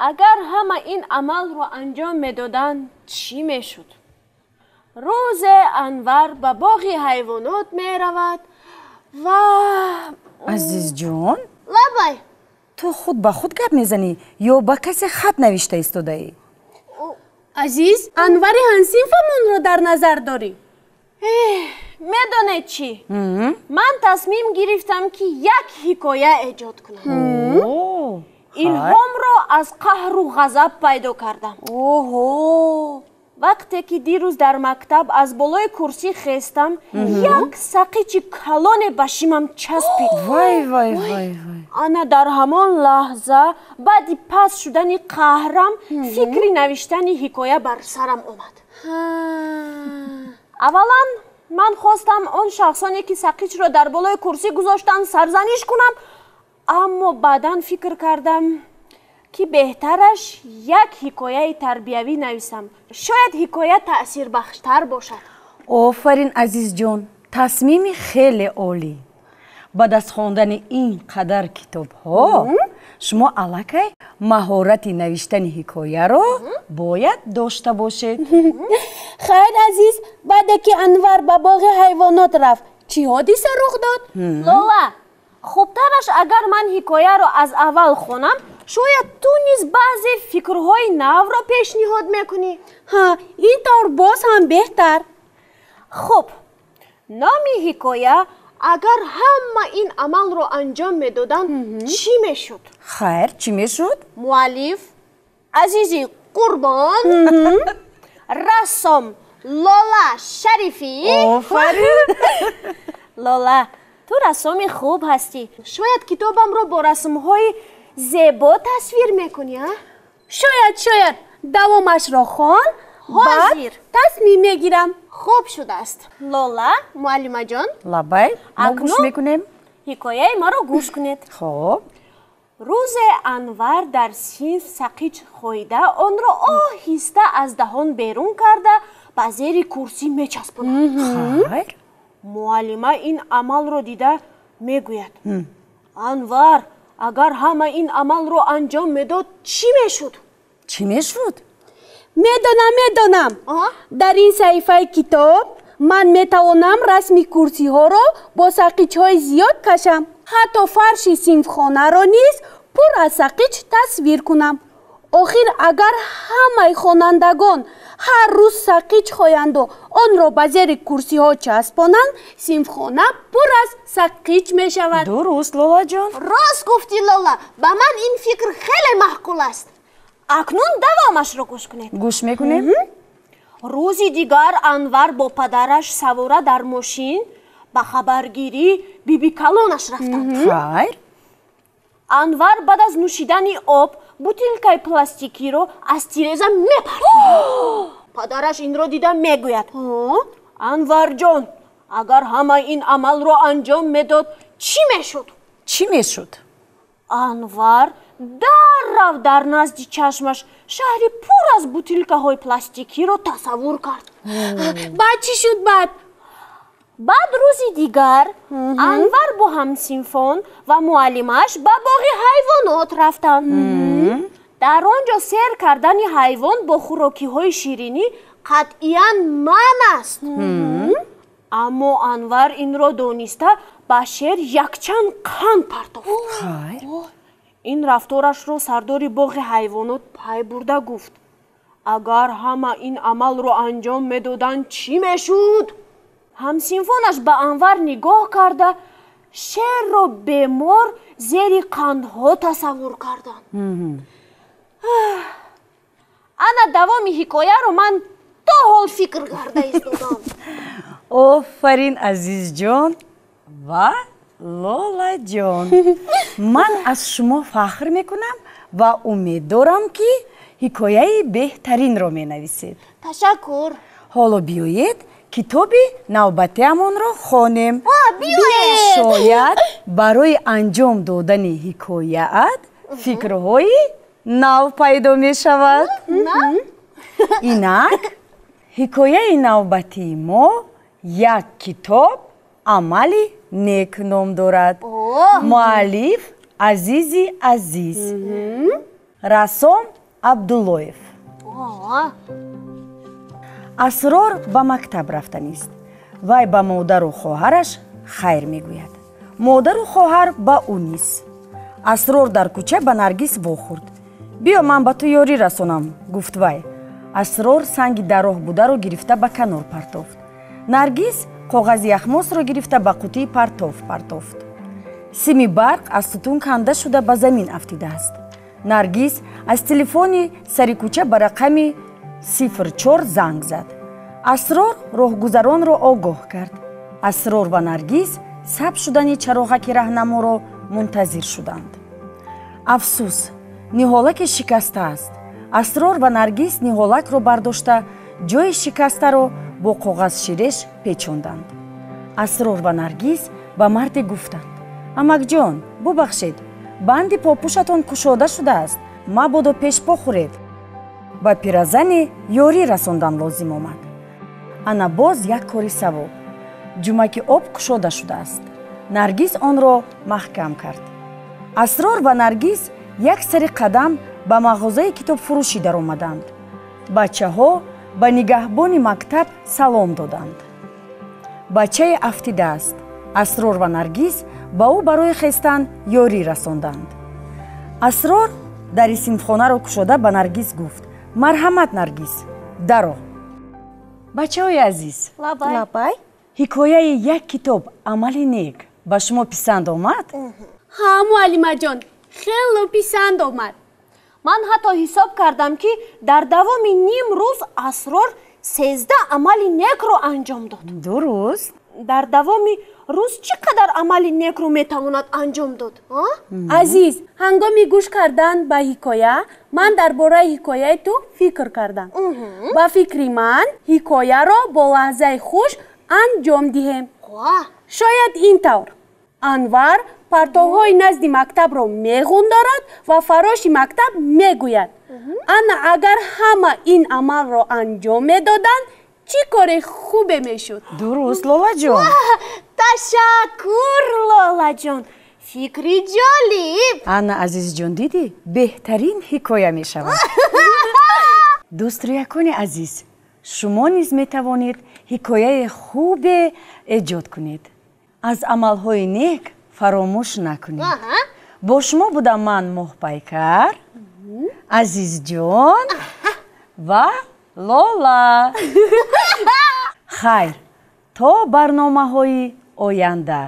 اگر همه این عمل رو انجام میدادن چی میشد؟ روز انور به باغ حیوانات میرود و عزیز جون لبای تو خود با خود گپ میزنی یا با کسی خط نوشته ایستاده ای؟ عزیز انور همصنفمون رو در نظر داری؟ میدونه چی؟ من تصمیم گرفتم که یک حکایه ایجاد کنم. الهام رو از قهر و غضب پیدا کردم. وقتی که دیروز در مکتب از بالای کرسی خستم یک سقیچ کلان به شیمم چسبید. وای وای وای وای. انا در همان لحظه بعد پس شدن قهرم فکری نوشتن حکایه بر سرم اومد. اولا من خواستم اون شخصانی که سقیچ رو در بالای کرسی گذاشتن سرزنش کنم، اما بعداً فکر کردم که بهترش یک حکایه تربیوی نویسم. شاید حکایه تأثیر بخشتر باشد. آفرین عزیز جان، تصمیم خیلی عالی. بعد از خواندن این قدر کتاب ها شما الکی مهارت نوشتن حکایه رو باید داشته باشید. خیر عزیز، بعد که انور به باغ حیوانات رفت چی حادثه رخ داد؟ لالا خوبترش اگر من حکایه رو از اول خونم، شاید تو نیز بعضی فکرهای نو رو پیشنهاد میکنی. ها این طور باز هم بهتر. خب نام حکایه اگر همه این عمل رو انجام میدادن چی میشد؟ خیر چی میشد؟ مؤلف عزیزی قربان، رسام لالا شریفی. آفرین. لالا تو رسامی خوب هستی، شاید کتابم رو با رسمهای زیبا تصویر میکنی ها؟ شاید دوامش را خوان حاضر تصمیم میگیرم. خوب شده است. لالا معلمه جان لبای ما گوش میکنیم. حکایه ما رو گوش کنید. خب روز انور در صنف سقیچ خویده آن را آهسته از دهان بیرون کرده به زیر کرسی میچسباند. خیر معلمه این عمل رو دیده میگوید انور اگر همه این عمل رو انجام میداد چی میشد؟ چی میشد؟ میدانم در این صحیفه کتاب من میتوانم رسم کرسی ها را با سقیچ های زیاد کشم، حتی فرش صنف خانه را نیز پر از سقیچ تصویر کنم. آخر اگر همه خوانندگان هر روز سقیچ خواهند و آن را به زیر کرسی ها چسبانند، صنف خانه پر از سقیچ می شود. درست لالا جان. راست گفتی لالا، به من این فکر خیلی معقول است. اکنون دوامش رو گوش کنید. گوش میکنیم. روزی دیگر انور با پدرش سواره در ماشین به خبرگیری بیبی کلانش رفتند. خیر انور بعد از نوشیدن آب بوتلکای پلاستیکی رو از تیرزه میپرد. پدرش این رو دیده میگوید انور جان اگر همه این عمل رو انجام میداد چی میشد؟ چی میشد؟ انور رفت در نزد چشمش شهری پر از بوتلکه های پلاستیکی رو تصور کرد. بعد چی شد بعد روزی دیگر انور با همصنفان و معلمش به باغ حیوانات رفتند. در آنجا سیر کردن حیوان با خوراکی های شیرینی قطعاً منع است. اما انور این را دانسته به شیر یکچند قند پرداخت. این رفتارش رو سردار باغ حیوانات پی برده گفت اگر همه این عمل رو انجام میدادن چی میشد؟ همصنفانش به انور نگاه کرده شیر رو بیمار زیر قندها تصور کردند. انا دوام حکایه رو من تا حال فکر کرده ایستادم. آفرین عزیز جان و لالا جان. من از شما فخر میکنم و امید دارم که حکایه بهترین رو می نویسید. تشکر. حالا بیایید کتاب نوبتیمون رو خوانیم. بیایید. شاید برای انجام دادن حکایت فکرهای نو پیدا می شود. اینک حکایه نوبتی ما یک کتاب عملی نیک نام دارد. مؤلف عزیزی عزیز. расом абдуллоев. асрор ба мактаб рафтанист. вай ба модару хоҳараш хайр мегӯяд. модару хоҳар ба ӯ низ. асрор дар кӯча ба наргиз вохӯрд. биё ман ба ту ёрӣ расонам, гуфт вай. асрор санги дар роҳ бударо гирифта ба канор партофт. наргиз коғази яхмосро гирифта ба қутии партов партофт. сими барқ аз сутун канда шуда ба замин афтидааст. наргиз аз телефони сари кӯча ба рақами 04 занг зад. асрор роҳгузаронро огоҳ кард. асрор ва наргиз сабз шудани чароғаки раҳнаморо мунтазир шуданд. афсӯс, ниҳолаке шикаста аст. асрор ва наргиз ниҳолакро бардошта ҷои шикастаро бо коғазширеш печонданд. асрор ва наргиз ба марде гуфтанд: амакҷон, бубахшед, банди попӯшатон кушода шудааст, мабодо пешпо хӯред. ба пиразане ёрӣ расондан лозим омад. ана боз як кори савоб. ҷумаки об кушода шудааст. наргиз онро маҳкам кард. асрор ва наргиз як сари қадам ба мағозаи китобфурӯшӣ даромаданд. бачаҳо ба нигаҳбони мактаб салом доданд. бачаи афтидааст. асрор ва наргиз ба ӯ барои хестан ёрӣ расонданд. асрор дари синфхонаро кушода ба наргиз гуфт: марҳамат наргиз, даро. бачаҳои азиз, лабай ҳикояи як китоб амали нек ба шумо писанд омад? ҳа муаллимаҷон, хело писанд омад. ман ҳатто ҳисоб кардам ки дар давоми ним рӯз асрор 13 амали некро анҷом дод. дуруст. дар давоми рӯз чӣ қадар амали некро метавонад анҷом дод? азиз, ҳангоми гӯш кардан ба ҳикоя, ман дар бораи ҳикояи ту фикр кардам. ба фикри ман, ҳикояро бо лаҳзаи хуш анҷом диҳем. шояд ин тавр: анвар партовҳои назди мактабро меғундорад ва фароши мактаб мегӯяд. ана агар ҳама ин амалро анҷом медоданд, чӣ кори хубе мешуд? дуруст лолаҷон. ташаккур лолаҷон, фикри ҷолиб. ана азизҷон, дидӣ, беҳтарин ҳикоя мешавад. дӯструякони азиз, шумо низ метавонед ҳикояи хубе эҷод кунед. аз амалҳои нек фаромӯш накунед. бо шумо будам ман моҳпайкар, азизҷон ва лола. хайр, то барномаҳои оянда.